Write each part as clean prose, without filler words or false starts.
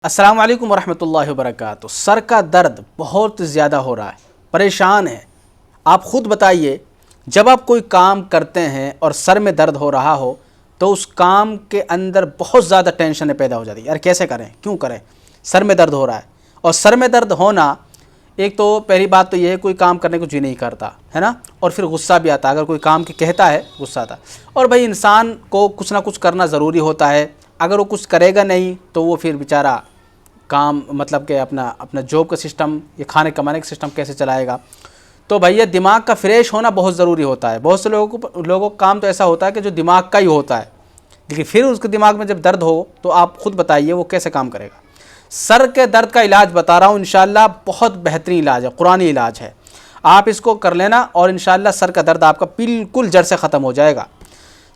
السلام علیکم ورحمۃ اللہ وبرکاتہ۔ سر کا درد بہت زیادہ ہو رہا ہے، پریشان ہے۔ آپ خود بتائیے، جب آپ کوئی کام کرتے ہیں اور سر میں درد ہو رہا ہو تو اس کام کے اندر بہت زیادہ ٹینشنیں پیدا ہو جاتی ہیں۔ یار کیسے کریں، کیوں کریں، سر میں درد ہو رہا ہے۔ اور سر میں درد ہونا، ایک تو پہلی بات تو یہ ہے کوئی کام کرنے کو جی نہیں کرتا ہے نا، اور پھر غصہ بھی آتا ہے۔ اگر کوئی کام کی کہتا ہے غصہ آتا ہے۔ اور بھائی انسان کو کچھ نہ کچھ کرنا ضروری ہوتا ہے، اگر وہ کچھ کرے گا نہیں تو وہ پھر بیچارہ کام مطلب کہ اپنا جاب کا سسٹم یا کھانے کمانے کا سسٹم کیسے چلائے گا۔ تو بھیا دماغ کا فریش ہونا بہت ضروری ہوتا ہے۔ بہت سے لوگوں کا کام تو ایسا ہوتا ہے کہ جو دماغ کا ہی ہوتا ہے، لیکن پھر اس کے دماغ میں جب درد ہو تو آپ خود بتائیے وہ کیسے کام کرے گا۔ سر کے درد کا علاج بتا رہا ہوں، انشاءاللہ بہت بہترین علاج ہے، قرآنی علاج ہے۔ آپ اس کو کر لینا اور انشاءاللہ سر کا درد آپ کا بالکل جڑ سے ختم ہو جائے گا۔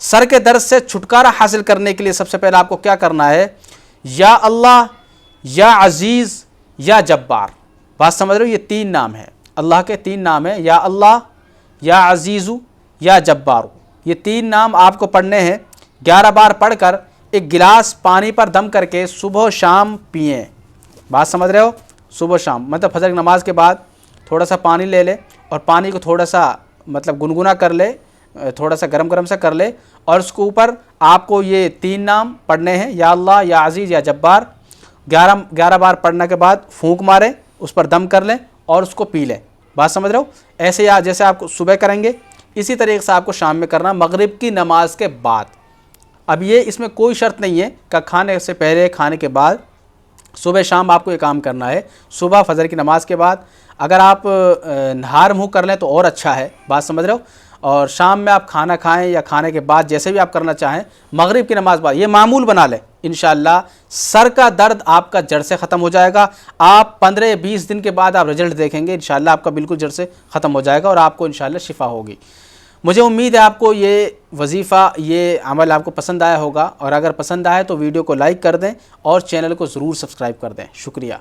سر کے درد سے چھٹکارا حاصل کرنے کے لیے سب سے پہلے آپ کو کیا کرنا ہے، یا اللہ، یا عزیز، یا جبار۔ بات سمجھ رہے ہو، یہ تین نام ہیں، اللہ کے تین نام ہیں، یا اللہ، یا عزیزو، یا جبارو۔ یہ تین نام آپ کو پڑھنے ہیں، 11 بار پڑھ کر ایک گلاس پانی پر دم کر کے صبح و شام پئیں۔ بات سمجھ رہے ہو، صبح و شام مطلب فجر کی نماز کے بعد تھوڑا سا پانی لے لے اور پانی کو تھوڑا سا مطلب گنگنا کر لے، تھوڑا سا گرم سا کر لے، اور اس کے اوپر آپ کو یہ تین نام پڑھنے ہیں، یا اللہ، یا عزیز، یا جبار۔ 11 بار پڑھنے کے بعد پھونک ماریں، اس پر دم کر لیں اور اس کو پی لیں۔ بات سمجھ رہے ہو، ایسے یا جیسے آپ کو صبح کریں گے اسی طریقے سے آپ کو شام میں کرنا، مغرب کی نماز کے بعد۔ اب یہ اس میں کوئی شرط نہیں ہے کہ کھانے سے پہلے کھانے کے بعد، صبح شام آپ کو یہ کام کرنا ہے۔ صبح فجر کی نماز کے بعد، اگر آپ نہار منہ کر لیں تو اور اچھا ہے، بات سمجھ رہے ہو، اور شام میں آپ کھانا کھائیں یا کھانے کے بعد جیسے بھی آپ کرنا چاہیں، مغرب کی نماز بعد یہ معمول بنا لیں۔ انشاءاللہ سر کا درد آپ کا جڑ سے ختم ہو جائے گا۔ آپ 15-20 دن کے بعد آپ رزلٹ دیکھیں گے، انشاءاللہ آپ کا بالکل جڑ سے ختم ہو جائے گا اور آپ کو انشاءاللہ شفا ہوگی۔ مجھے امید ہے آپ کو یہ وظیفہ، یہ عمل آپ کو پسند آیا ہوگا، اور اگر پسند آئے تو ویڈیو کو لائک کر دیں اور چینل کو ضرور سبسکرائب کر دیں۔ شکریہ۔